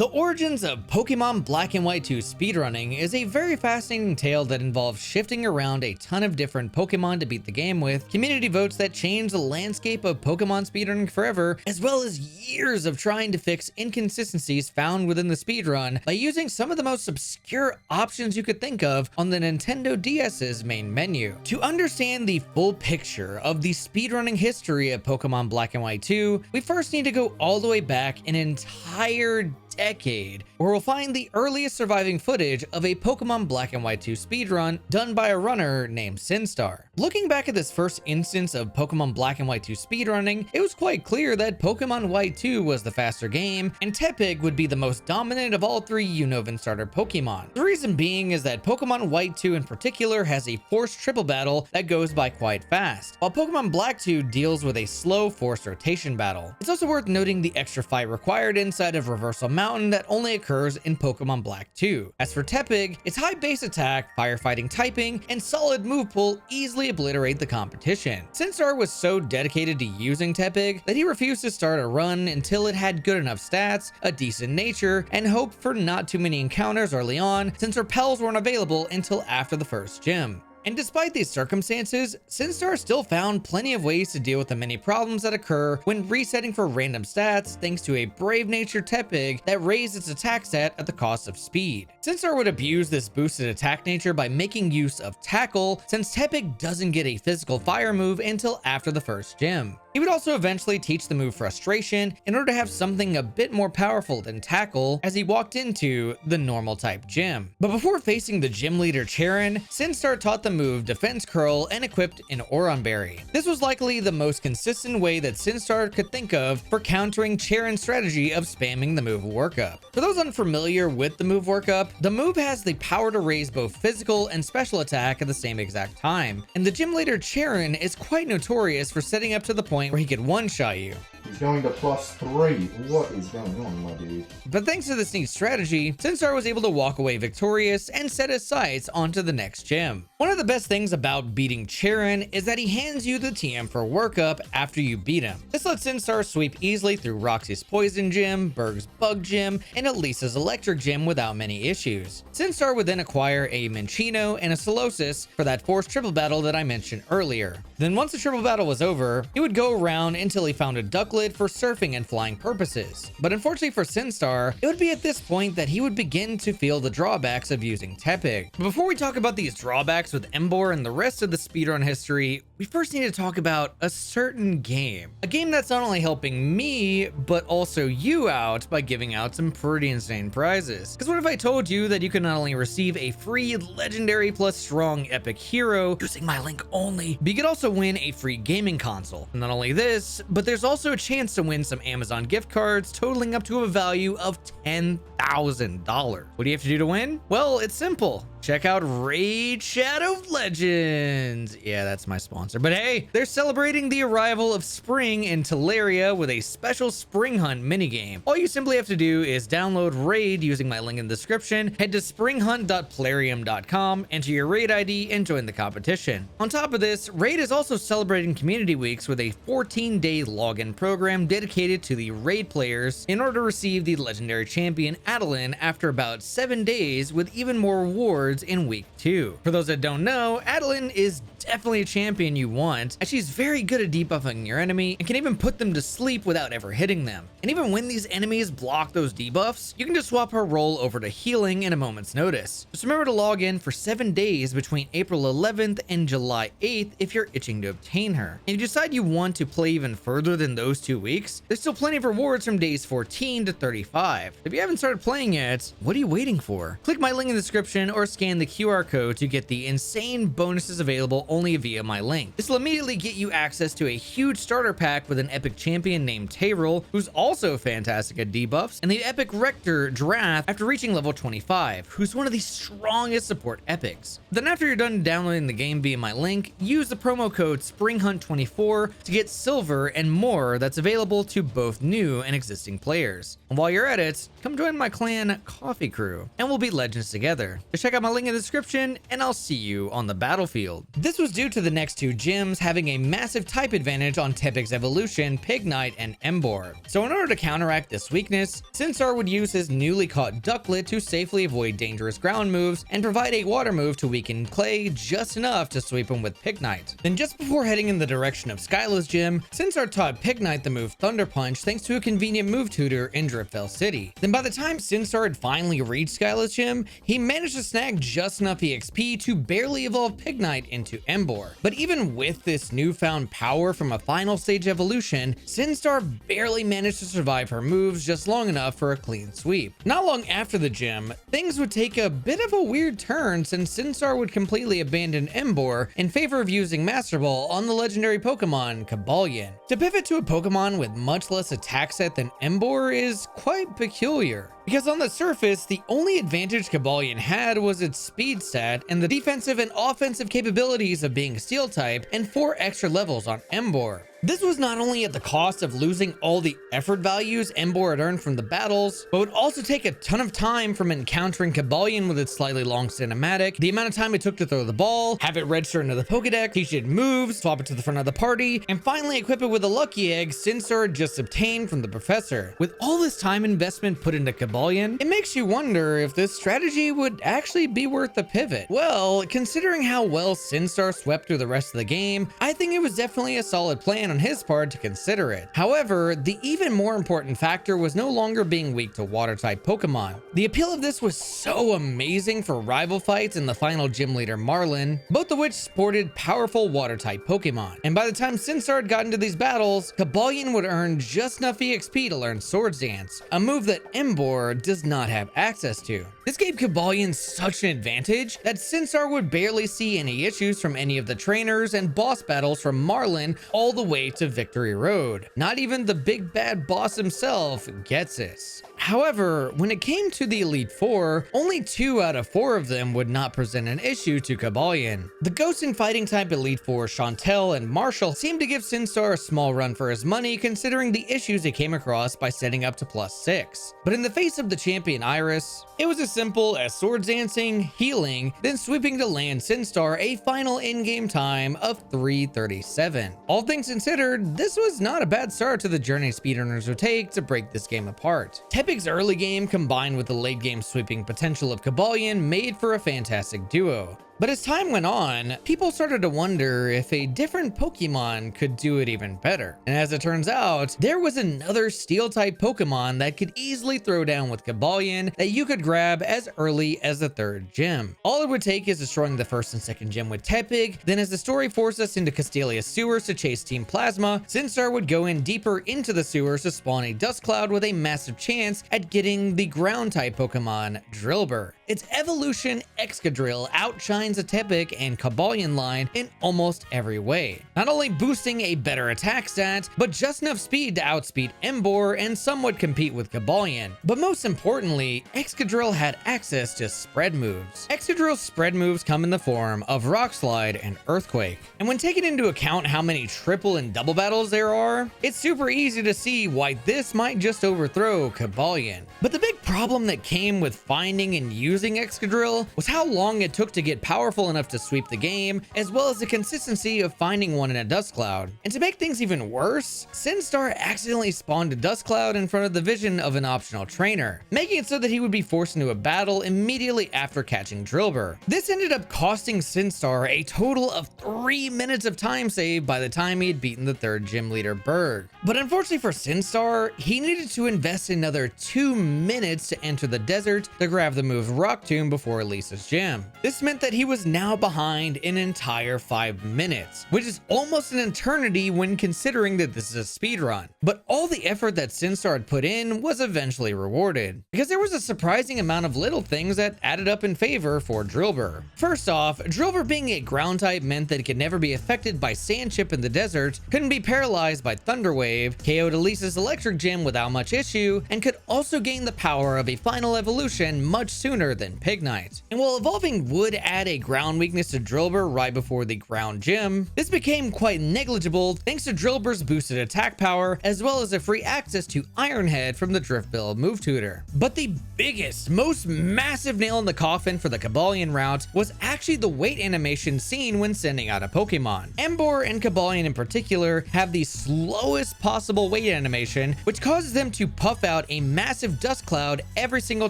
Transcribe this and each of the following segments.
The origins of Pokemon Black and White 2 speedrunning is a very fascinating tale that involves shifting around a ton of different Pokemon to beat the game with, community votes that change the landscape of Pokemon speedrunning forever, as well as years of trying to fix inconsistencies found within the speedrun by using some of the most obscure options you could think of on the Nintendo DS's main menu. To understand the full picture of the speedrunning history of Pokemon Black and White 2, we first need to go all the way back an entire decade, where we'll find the earliest surviving footage of a Pokemon Black and White 2 speedrun done by a runner named Sinstar. Looking back at this first instance of Pokemon Black and White 2 speedrunning, it was quite clear that Pokemon White 2 was the faster game, and Tepig would be the most dominant of all three Unova starter Pokemon. The reason being is that Pokemon White 2 in particular has a forced triple battle that goes by quite fast, while Pokemon Black 2 deals with a slow forced rotation battle. It's also worth noting the extra fight required inside of Reversal Mountain that only occurs in Pokemon Black 2. As for Tepig, its high base attack, firefighting typing, and solid move pool easily obliterate the competition. Sinstar was so dedicated to using Tepig that he refused to start a run until it had good enough stats, a decent nature, and hoped for not too many encounters early on, since repels weren't available until after the first gym. And despite these circumstances, Sinstar still found plenty of ways to deal with the many problems that occur when resetting for random stats thanks to a brave-natured Tepig that raised its attack stat at the cost of speed. Sinstar would abuse this boosted attack nature by making use of Tackle, since Tepig doesn't get a physical fire move until after the first gym. He would also eventually teach the move Frustration in order to have something a bit more powerful than Tackle as he walked into the normal type gym. But before facing the gym leader Charon, Sinstar taught the move Defense Curl and equipped an Oron Berry. This was likely the most consistent way that Sinstar could think of for countering Charon's strategy of spamming the move Workup. For those unfamiliar with the move Workup, the move has the power to raise both physical and special attack at the same exact time, and the gym leader Charon is quite notorious for setting up to the point where he could one-shot you. He's going to +3. What is going on, my dude? But thanks to this neat strategy, Sinstar was able to walk away victorious and set his sights onto the next gym. One of the best things about beating Charon is that he hands you the TM for Workup after you beat him. This lets Sinstar sweep easily through Roxy's Poison Gym, Berg's Bug Gym, and Elisa's Electric Gym without many issues. Sinstar would then acquire a Minccino and a Solosis for that forced triple battle that I mentioned earlier. Then once the triple battle was over, he would go around until he found a Ducklet for surfing and flying purposes. But unfortunately for Sinstar, it would be at this point that he would begin to feel the drawbacks of using Tepig. But before we talk about these drawbacks with Embor and the rest of the speedrun history, we first need to talk about a certain game. A game that's not only helping me, but also you out by giving out some pretty insane prizes. Because what if I told you that you can not only receive a free legendary plus strong epic hero using my link only, but you could also win a free gaming console. Not only this, but there's also a chance to win some Amazon gift cards totaling up to a value of $10,000. What do you have to do to win? Well, it's simple. Check out Raid Shadow Legends. Yeah, that's my sponsor. But hey, they're celebrating the arrival of spring in Teleria with a special spring hunt minigame. All you simply have to do is download Raid using my link in the description, head to springhunt.plarium.com, enter your Raid ID, and join the competition. On top of this, Raid is also celebrating community weeks with a 14-day login program dedicated to the Raid players in order to receive the legendary champion Adeline after about 7 days, with even more rewards in week 2. For those that don't know, Adeline is definitely a champion you want, as she's very good at debuffing your enemy and can even put them to sleep without ever hitting them. And even when these enemies block those debuffs, you can just swap her role over to healing in a moment's notice. Just remember to log in for 7 days between April 11th and July 8th if you're itching to obtain her. And if you decide you want to play even further than those 2 weeks, there's still plenty of rewards from days 14 to 35. If you haven't started playing yet, what are you waiting for? Click my link in the description or scan the QR code to get the insane bonuses available only via my link. This will immediately get you access to a huge starter pack with an epic champion named Tyrell, who's also fantastic at debuffs, and the epic Rector Drath after reaching level 25, who's one of the strongest support epics. Then after you're done downloading the game via my link, use the promo code SPRINGHUNT24 to get silver and more that's available to both new and existing players. And while you're at it, come join my clan Coffee Crew, and we'll beat legends together. Just check out my a link in the description, and I'll see you on the battlefield. This was due to the next two gyms having a massive type advantage on Tepig's evolution, Pignite and Emboar. So in order to counteract this weakness, Sinstar would use his newly caught Ducklet to safely avoid dangerous ground moves and provide a water move to weaken Clay just enough to sweep him with Pignite. Then just before heading in the direction of Skyla's gym, Sinstar taught Pignite the move Thunder Punch thanks to a convenient move tutor in Dripfell City. Then by the time Sinstar had finally reached Skyla's gym, he managed to snag just enough EXP to barely evolve Pignite into Emboar. But even with this newfound power from a final stage evolution, Sinstar barely managed to survive her moves just long enough for a clean sweep. Not long after the gym, things would take a bit of a weird turn since Sinstar would completely abandon Emboar in favor of using Master Ball on the legendary Pokemon Cobalion. To pivot to a Pokemon with much less attack set than Emboar is quite peculiar, because on the surface, the only advantage Cobalion had was its speed stat and the defensive and offensive capabilities of being Steel type and 4 extra levels on Emboar. This was not only at the cost of losing all the effort values Emboar had earned from the battles, but would also take a ton of time from encountering Cobalion with its slightly long cinematic, the amount of time it took to throw the ball, have it register into the Pokedex, teach it moves, swap it to the front of the party, and finally equip it with a Lucky Egg Sinstar had just obtained from the professor. With all this time investment put into Cobalion, it makes you wonder if this strategy would actually be worth the pivot. Well, considering how well Sinstar swept through the rest of the game, I think it was definitely a solid plan on his part to consider it. However, the even more important factor was no longer being weak to water type Pokemon. The appeal of this was so amazing for rival fights in the final gym leader Marlin, both of which sported powerful water type Pokemon. And by the time Sinstar had gotten to these battles, Cobalion would earn just enough EXP to learn Swords Dance, a move that Emboar does not have access to. This gave Cobalion such an advantage that Sinstar would barely see any issues from any of the trainers and boss battles from Marlin all the way to Victory Road. Not even the big bad boss himself gets it. However, when it came to the Elite Four, only 2 out of 4 of them would not present an issue to Cobalion. The Ghost and Fighting type Elite Four, Chantel and Marshall, seemed to give Sinstar a small run for his money considering the issues it came across by setting up to +6. But in the face of the champion Iris, it was as simple as Swords Dancing, healing, then sweeping to land Sinstar a final in-game time of 3:37. All things considered, this was not a bad start to the journey speedrunners would take to break this game apart. Tepig's early game combined with the late game sweeping potential of Cobalion made for a fantastic duo. But as time went on, people started to wonder if a different Pokemon could do it even better. And as it turns out, there was another Steel-type Pokemon that could easily throw down with Cobalion that you could grab as early as the 3rd gym. All it would take is destroying the 1st and 2nd gym with Tepig, then as the story forced us into Castalia's sewers to chase Team Plasma, Sinstar would go in deeper into the sewers to spawn a Dust Cloud with a massive chance at getting the Ground-type Pokemon, Drillbur. Its evolution, Excadrill, outshines the Tepig and Cobalion line in almost every way, not only boosting a better attack stat, but just enough speed to outspeed Emboar and somewhat compete with Cobalion. But most importantly, Excadrill had access to spread moves. Excadrill's spread moves come in the form of Rock Slide and Earthquake, and when taking into account how many triple and double battles there are, it's super easy to see why this might just overthrow Cobalion. But the big problem that came with finding and using Excadrill was how long it took to get powerful enough to sweep the game, as well as the consistency of finding one in a Dust Cloud. And to make things even worse, Sinstar accidentally spawned a Dust Cloud in front of the vision of an optional trainer, making it so that he would be forced into a battle immediately after catching Drillbur. This ended up costing Sinstar a total of 3 minutes of time saved by the time he had beaten the 3rd gym leader Berg. But unfortunately for Sinstar, he needed to invest another 2 minutes to enter the desert to grab the move Rock Tomb before Elisa's gym. This meant that he was now behind an entire 5 minutes, which is almost an eternity when considering that this is a speedrun. But all the effort that Sinstar had put in was eventually rewarded, because there was a surprising amount of little things that added up in favor for Drillbur. First off, Drillbur being a ground type meant that it could never be affected by Sand Chip in the desert, couldn't be paralyzed by Thunder Wave, KO'd Elisa's electric gym without much issue, and could also gain the power of a final evolution much sooner sooner than Pignite. And while evolving would add a ground weakness to Drillbur right before the ground gym, this became quite negligible thanks to Drillbur's boosted attack power as well as a free access to Iron Head from the Drift Bill move tutor. But the biggest, most massive nail in the coffin for the Cobalion route was actually the wait animation seen when sending out a Pokemon. Emboar and Cobalion in particular have the slowest possible wait animation, which causes them to puff out a massive dust cloud every single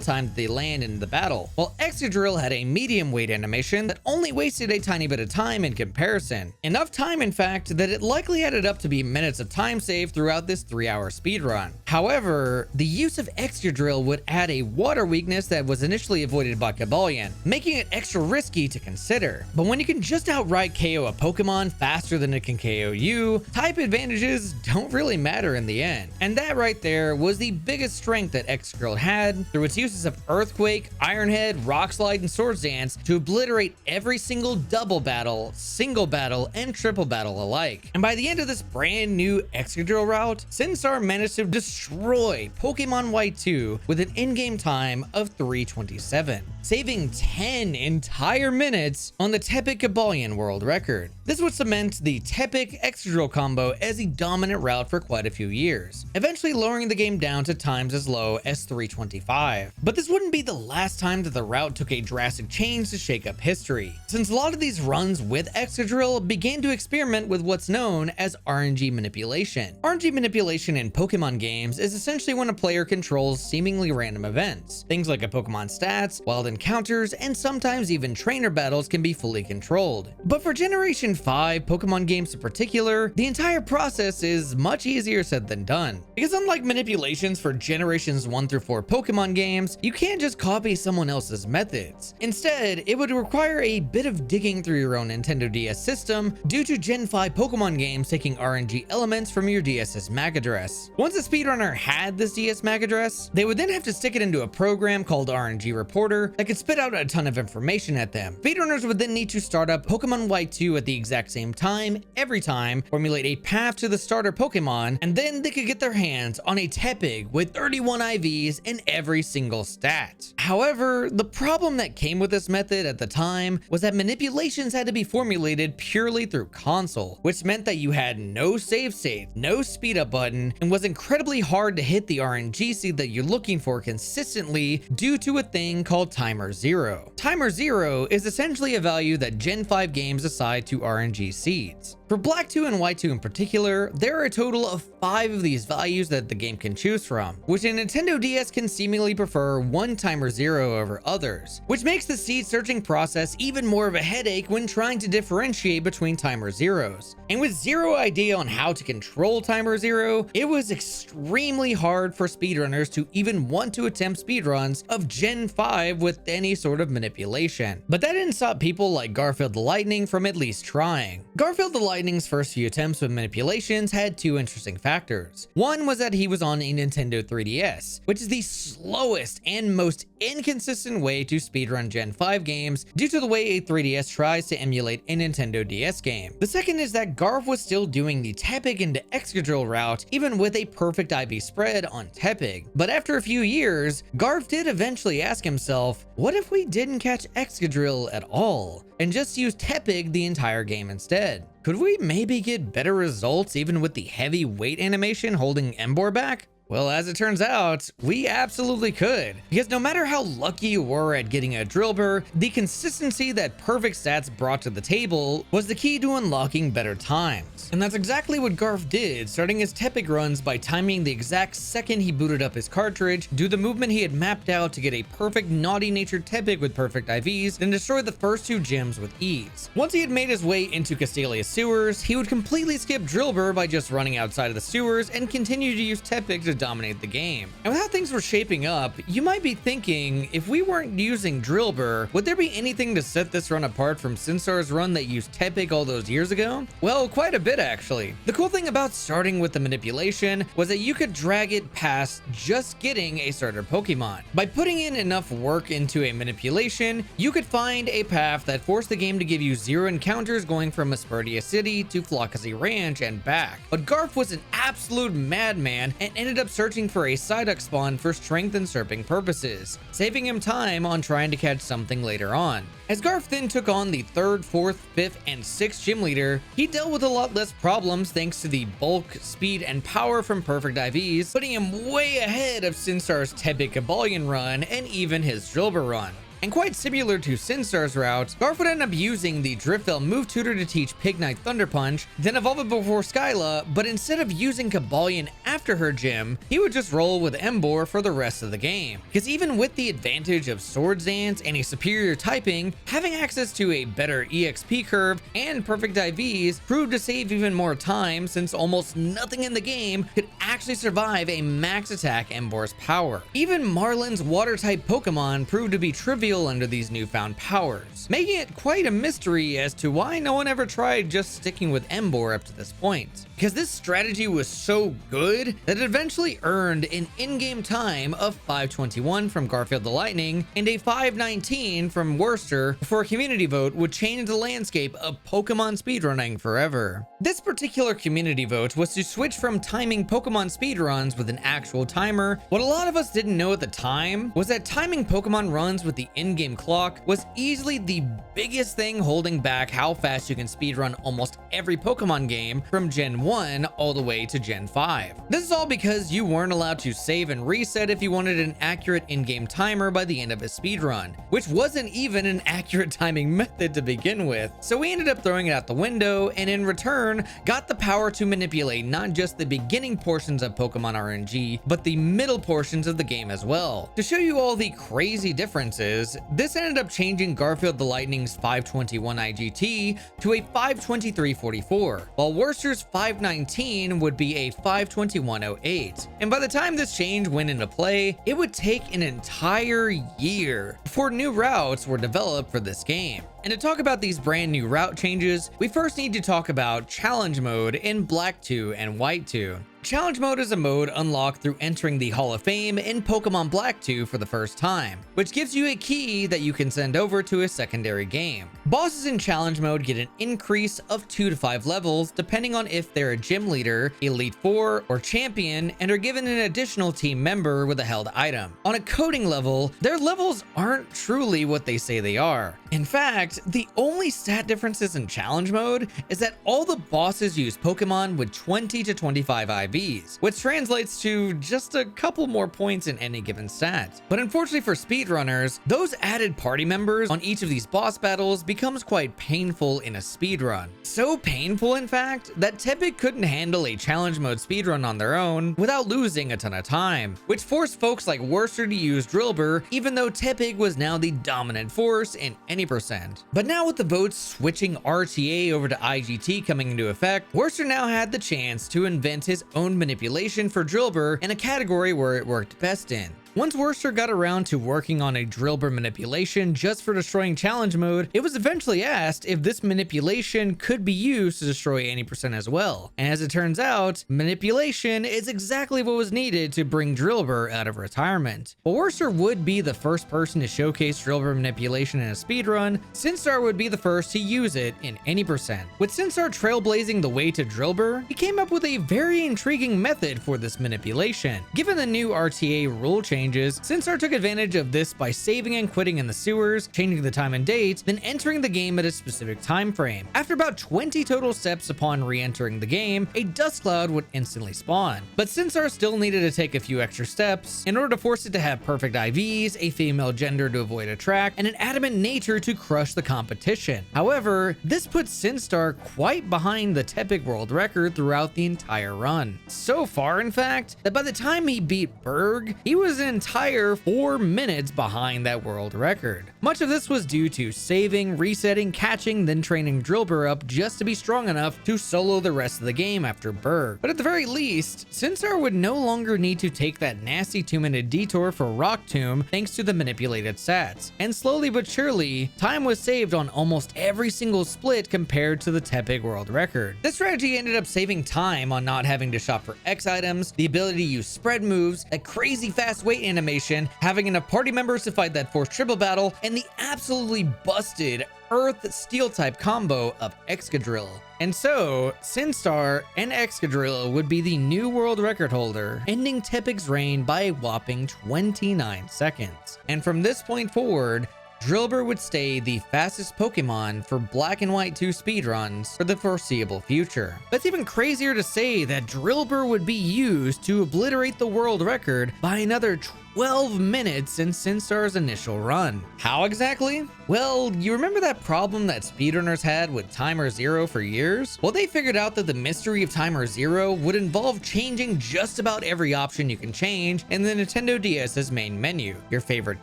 time that they land in the battle, while Excadrill had a medium wait animation that only wasted a tiny bit of time in comparison. Enough time, in fact, that it likely added up to be minutes of time saved throughout this 3-hour speedrun. However, the use of Excadrill would add a water weakness that was initially avoided by Cobalion, making it extra risky to consider. But when you can just outright KO a Pokemon faster than it can KO you, type advantages don't really matter in the end. And that right there was the biggest strength that Excadrill had through its uses of Earthquake, Iron Head, Rock Slide, and Swords Dance to obliterate every single double battle, single battle, and triple battle alike. And by the end of this brand new Excadrill route, Sinstar managed to destroy Pokemon White 2 with an in-game time of 3:27, saving 10 entire minutes on the Tepig Cobalion world record. This would cement the Tepig Excadrill combo as the dominant route for quite a few years, eventually lowering the game down to times as low as 3:25. But this wouldn't be the last time that the route took a drastic change to shake up history, since a lot of these runs with Excadrill began to experiment with what's known as RNG manipulation. RNG manipulation in Pokemon games is essentially when a player controls seemingly random events. Things like a Pokemon's stats, wild encounters, and sometimes even trainer battles can be fully controlled. But for Generation 5 Pokemon games in particular, the entire process is much easier said than done. Because unlike manipulations for Generations 1 through 4 Pokemon games, you can't just copy someone else's methods. Instead, it would require a bit of digging through your own Nintendo DS system due to Gen 5 Pokemon games taking RNG elements from your DS's MAC address. Once a speedrunner had this DS MAC address, they would then have to stick it into a program called RNG Reporter that could spit out a ton of information at them. Speedrunners would then need to start up Pokemon White 2 at the exact same time, every time, formulate a path to the starter Pokemon, and then they could get their hands on a Tepig with 31 IVs in every single stat. However, the problem that came with this method at the time was that manipulations had to be formulated purely through console, which meant that you had no save state, no speed up button, and was incredibly hard to hit the RNG seed that you're looking for consistently due to a thing called Timer 0. Timer 0 is essentially a value that Gen 5 games assign to RNG seeds. For Black 2 and White 2 in particular, there are a total of 5 of these values that the game can choose from, which a Nintendo DS can seemingly prefer one Timer 0 over others, which makes the seed searching process even more of a headache when trying to differentiate between Timer 0s. And with zero idea on how to control Timer 0, it was extremely hard for speedrunners to even want to attempt speedruns of Gen 5 with any sort of manipulation. But that didn't stop people like Garfield the Lightning from at least trying. Garfield the Lightning's first few attempts with manipulations had two interesting factors. One was that he was on a Nintendo 3DS, which is the slowest and most inconsistent way to speedrun Gen 5 games due to the way a 3DS tries to emulate a Nintendo DS game. The second is that Garf was still doing the Tepig into Excadrill route even with a perfect IV spread on Tepig. But after a few years, Garf did eventually ask himself, what if we didn't catch Excadrill at all and just use Tepig the entire game instead? Could we maybe get better results even with the heavy weight animation holding Emboar back? Well, as it turns out, we absolutely could, because no matter how lucky you were at getting a Drillbur, the consistency that perfect stats brought to the table was the key to unlocking better times. And that's exactly what Garf did, starting his Tepig runs by timing the exact second he booted up his cartridge, do the movement he had mapped out to get a perfect naughty-natured Tepig with perfect IVs, then destroy the first two gyms with ease. Once he had made his way into Castelia sewers, he would completely skip Drillbur by just running outside of the sewers and continue to use Tepig to dominate the game. And with how things were shaping up, you might be thinking, if we weren't using Drillbur, would there be anything to set this run apart from Sinstar's run that used Tepig all those years ago? Well, quite a bit actually. The cool thing about starting with the manipulation was that you could drag it past just getting a starter Pokemon. By putting in enough work into a manipulation, you could find a path that forced the game to give you 0 encounters going from Aspertia City to Flockacy Ranch and back. But Garf was an absolute madman and ended up up searching for a Psyduck spawn for strength and surfing purposes, saving him time on trying to catch something later on. As Garf then took on the 3rd, 4th, 5th, and 6th gym leader, he dealt with a lot less problems thanks to the bulk, speed, and power from perfect IVs, putting him way ahead of Sinstar's Tepig Cobalion run and even his Drillbur run. And quite similar to Sinstar's route, Garf would end up using the Driftveil move tutor to teach Pignite Thunder Punch, then evolve it before Skyla, but instead of using Cobalion after her gym, he would just roll with Emboar for the rest of the game. Because even with the advantage of Swords Dance and a superior typing, having access to a better EXP curve and perfect IVs proved to save even more time, since almost nothing in the game could actually survive a max attack Emboar's power. Even Marlin's water-type Pokemon proved to be trivial under these newfound powers, making it quite a mystery as to why no one ever tried just sticking with Emboar up to this point. Because this strategy was so good that it eventually earned an in-game time of 521 from Garfield the Lightning and a 519 from Worcester before a community vote would change the landscape of Pokemon speedrunning forever. This particular community vote was to switch from timing Pokemon speedruns with an actual timer. What a lot of us didn't know at the time was that timing Pokemon runs with the in-game clock was easily the biggest thing holding back how fast you can speedrun almost every Pokemon game from Gen 1 all the way to Gen 5. This is all because you weren't allowed to save and reset if you wanted an accurate in-game timer by the end of a speedrun, which wasn't even an accurate timing method to begin with. So we ended up throwing it out the window, and in return got the power to manipulate not just the beginning portions of Pokemon RNG, but the middle portions of the game as well. To show you all the crazy differences, this ended up changing Garfield the Lightning's 521 IGT to a 523.44, while Worcester's 519 would be a 521.08. And by the time this change went into play, it would take an entire year before new routes were developed for this game. And to talk about these brand new route changes, we first need to talk about Challenge Mode in Black 2 and White 2. Challenge Mode is a mode unlocked through entering the Hall of Fame in Pokemon Black 2 for the first time, which gives you a key that you can send over to a secondary game. Bosses in Challenge Mode get an increase of 2 to 5 levels depending on if they're a gym leader, Elite 4, or champion, and are given an additional team member with a held item. On a coding level, their levels aren't truly what they say they are. In fact, the only stat differences in Challenge Mode is that all the bosses use Pokemon with 20 to 25 IVs, which translates to just a couple more points in any given stat. But unfortunately for speedrunners, those added party members on each of these boss battles becomes quite painful in a speedrun. So painful, in fact, that Tepig couldn't handle a Challenge Mode speedrun on their own without losing a ton of time, which forced folks like Worcester to use Drillbur, even though Tepig was now the dominant force in any percent. But now with the votes switching RTA over to IGT coming into effect, Worcester now had the chance to invent his own manipulation for Drillbur in a category where it worked best in. Once Worcester got around to working on a Drillbur manipulation just for destroying Challenge Mode, it was eventually asked if this manipulation could be used to destroy any percent as well. And as it turns out, manipulation is exactly what was needed to bring Drillbur out of retirement. While Worcester would be the first person to showcase Drillbur manipulation in a speedrun, Sinstar would be the first to use it in any percent. With Sinstar trailblazing the way to Drillbur, he came up with a very intriguing method for this manipulation. Given the new RTA rule change, Sinstar took advantage of this by saving and quitting in the sewers, changing the time and date, then entering the game at a specific time frame. After about 20 total steps upon re-entering the game, a dust cloud would instantly spawn. But Sinstar still needed to take a few extra steps in order to force it to have perfect IVs, a female gender to avoid a track, and an adamant nature to crush the competition. However, this puts Sinstar quite behind the Tepig world record throughout the entire run. So far, in fact, that by the time he beat Berg, he was an entire 4 minutes behind that world record. Much of this was due to saving, resetting, catching, then training Drillbur up just to be strong enough to solo the rest of the game after Berg. But at the very least, Sinstar would no longer need to take that nasty 2-minute detour for Rock Tomb thanks to the manipulated stats. And slowly but surely, time was saved on almost every single split compared to the Tepig world record. This strategy ended up saving time on not having to shop for X items, the ability to use spread moves, a crazy fast wait animation, having enough party members to fight that forced triple battle, and the absolutely busted Earth Steel type combo of Excadrill. And so, Sinstar and Excadrill would be the new world record holder, ending Tepig's reign by a whopping 29 seconds. And from this point forward, Drillbur would stay the fastest Pokemon for Black and White 2 speedruns for the foreseeable future. But it's even crazier to say that Drillbur would be used to obliterate the world record by another 12 minutes in Sinstar's initial run. How exactly? Well, you remember that problem that speedrunners had with Timer Zero for years? Well, they figured out that the mystery of Timer Zero would involve changing just about every option you can change in the Nintendo DS's main menu. Your favorite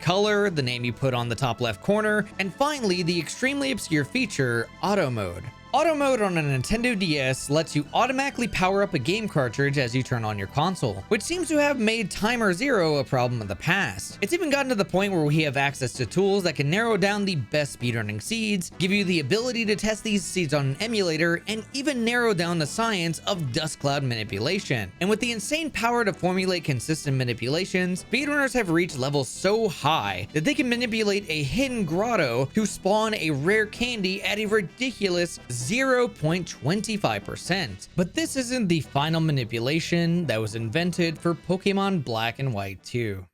color, the name you put on the top left corner, and finally the extremely obscure feature, Auto Mode. Auto Mode on a Nintendo DS lets you automatically power up a game cartridge as you turn on your console, which seems to have made Timer Zero a problem in the past. It's even gotten to the point where we have access to tools that can narrow down the best speedrunning seeds, give you the ability to test these seeds on an emulator, and even narrow down the science of dust cloud manipulation. And with the insane power to formulate consistent manipulations, speedrunners have reached levels so high that they can manipulate a hidden grotto to spawn a rare candy at a ridiculous 0.25%. But this isn't the final manipulation that was invented for Pokemon Black and White 2.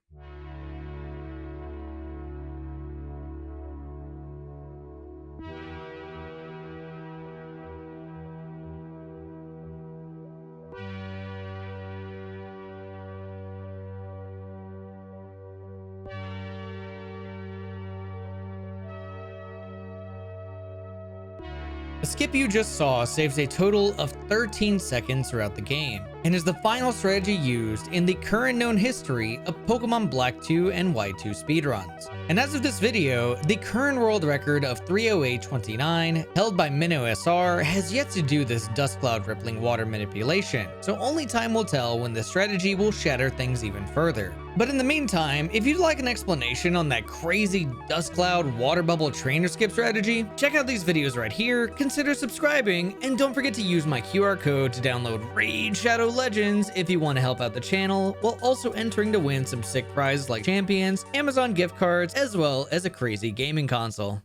The skip you just saw saves a total of 13 seconds throughout the game, and is the final strategy used in the current known history of Pokemon Black 2 and White 2 speedruns. And as of this video, the current world record of 308.29, held by Minnow SR, has yet to do this dust cloud rippling water manipulation, so only time will tell when this strategy will shatter things even further. But in the meantime, if you'd like an explanation on that crazy dust cloud water bubble trainer skip strategy, check out these videos right here, consider subscribing, and don't forget to use my QR code to download Raid Shadow Legends if you want to help out the channel, while also entering to win some sick prizes like champions, Amazon gift cards, as well as a crazy gaming console.